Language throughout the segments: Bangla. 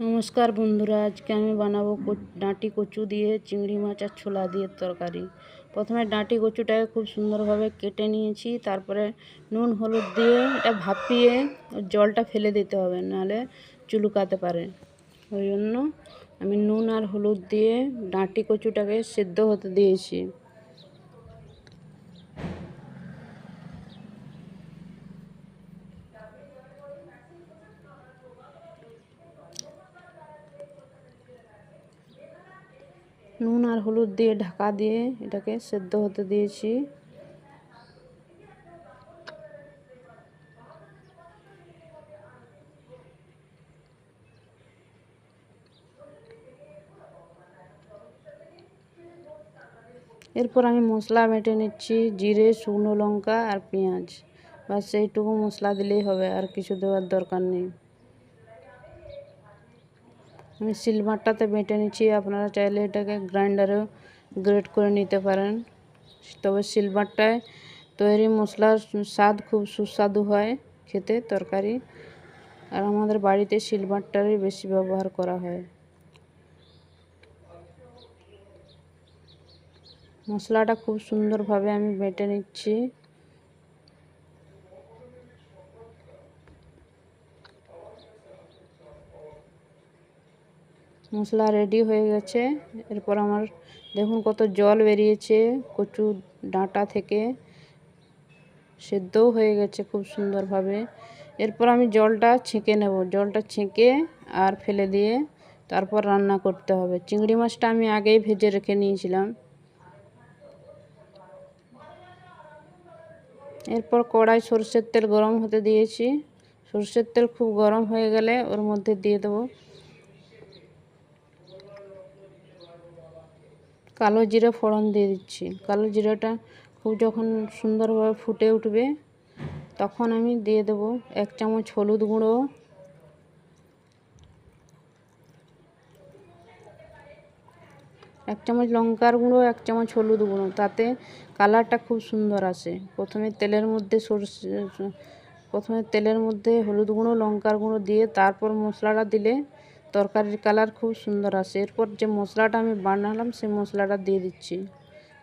নমস্কার বন্ধুরা, আজকে আমি বানাবো ডাঁটি কচু দিয়ে চিংড়ি মাছ আর ছোলা দিয়ে তরকারি। প্রথমে ডাঁটি কচুটাকে খুব সুন্দরভাবে কেটে নিয়েছি, তারপরে নুন হলুদ দিয়ে এটা ভাপিয়ে জলটা ফেলে দিতে হবে, নাহলে চুলকাতে পারে। ওই জন্য আমি নুন আর হলুদ দিয়ে ডাঁটি কচুটাকে সেদ্ধ হতে দিয়েছি। নুন আর হলুদ দিয়ে ঢাকা দিয়ে এটাকে সেদ্ধ হতে দিয়েছি। এরপর আমি মশলা বেটে নিচ্ছি, জিরে, শুকনো লঙ্কা আর পেঁয়াজ। বাস এইটুকু মশলা দিলেই হবে, আর কিছু দেওয়ার দরকার নেই। আমি সিলভারটাতে বেটে নিচ্ছি, আপনারা চাইলে এটাকে গ্রাইন্ডারেও গ্রেট করে নিতে পারেন। তবে সিলভারটায় তৈরি মশলার স্বাদ খুব সুস্বাদু হয় খেতে তরকারি, আর আমাদের বাড়িতে সিলভারটারই বেশি ব্যবহার করা হয়। মশলাটা খুব সুন্দরভাবে আমি বেটে নিচ্ছি। মশলা রেডি হয়ে গেছে। এরপর আমার দেখুন কত জল বেরিয়েছে কচু ডাঁটা থেকে, সেদ্ধও হয়ে গেছে খুব সুন্দরভাবে। এরপর আমি জলটা ছেঁকে নেব, জলটা ছেঁকে আর ফেলে দিয়ে তারপর রান্না করতে হবে। চিংড়ি মাছটা আমি আগেই ভেজে রেখে নিয়েছিলাম। এরপর কড়াই সরষের তেল গরম হতে দিয়েছি। সরষের তেল খুব গরম হয়ে গেলে ওর মধ্যে দিয়ে দেবো কালো জিরে ফোড়ন দিয়ে দিচ্ছি। কালো জিরাটা খুব যখন সুন্দরভাবে ফুটে উঠবে তখন আমি দিয়ে দেবো 1 চামচ হলুদ গুঁড়ো, 1 চামচ লঙ্কার গুঁড়ো, 1 চামচ হলুদ গুঁড়ো, তাতে কালারটা খুব সুন্দর আসে। প্রথমে তেলের মধ্যে হলুদ গুঁড়ো, লঙ্কার গুঁড়ো দিয়ে তারপর মশলাটা দিলে তরকারির কালার খুব সুন্দর আসে। এরপর যে মশলাটা আমি বানালাম সেই মশলাটা দিয়ে দিচ্ছি।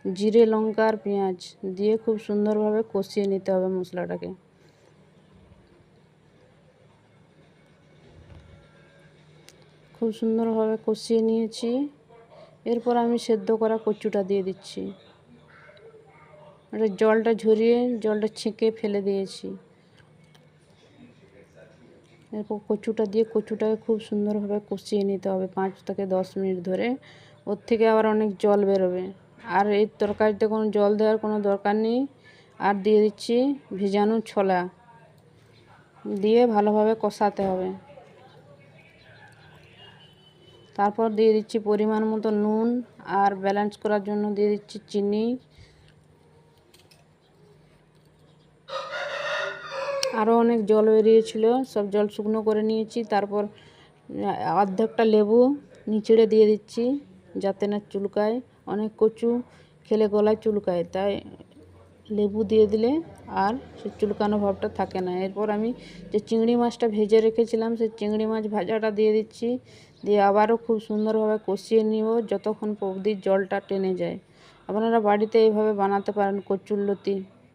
জিরে, লঙ্কা আর পেঁয়াজ দিয়ে খুব সুন্দরভাবে কষিয়ে নিতে হবে মশলাটাকে। খুব সুন্দরভাবে কষিয়ে নিয়েছি। এরপর আমি সেদ্ধ করা কচুটা দিয়ে দিচ্ছি। জলটা ঝরিয়ে জলটা ছেঁকে ফেলে দিয়েছি। এরপর কচুটা দিয়ে কচুটাকে খুব সুন্দরভাবে কষিয়ে নিতে হবে 5 থেকে 10 মিনিট ধরে। ওর থেকে আবার অনেক জল বেরোবে, আর এই তরকারিতে কোনো জল দেওয়ার কোনো দরকার নেই। আর দিয়ে দিচ্ছি ভেজানো ছোলা, দিয়ে ভালোভাবে কষাতে হবে। তারপর দিয়ে দিচ্ছি পরিমাণ মতো নুন, আর ব্যালেন্স করার জন্য দিয়ে দিচ্ছি চিনি। আরও অনেক জল বেরিয়েছিল, সব জল শুকনো করে নিয়েছি। তারপর অর্ধেকটা লেবু নিচড়ে দিয়ে দিচ্ছি যাতে না চুলকায়। অনেক কচু খেলে গলায় চুলকায়, তাই লেবু দিয়ে দিলে আর সে চুলকানো ভাবটা থাকে না। এরপর আমি যে চিংড়ি মাছটা ভেজে রেখেছিলাম সেই চিংড়ি মাছ ভাজাটা দিয়ে দিচ্ছি, দিয়ে আবারও খুব সুন্দরভাবে কষিয়ে নিব যতক্ষণ অবধি জলটা টেনে যায়। আপনারা বাড়িতে এইভাবে বানাতে পারেন কচুরলতি।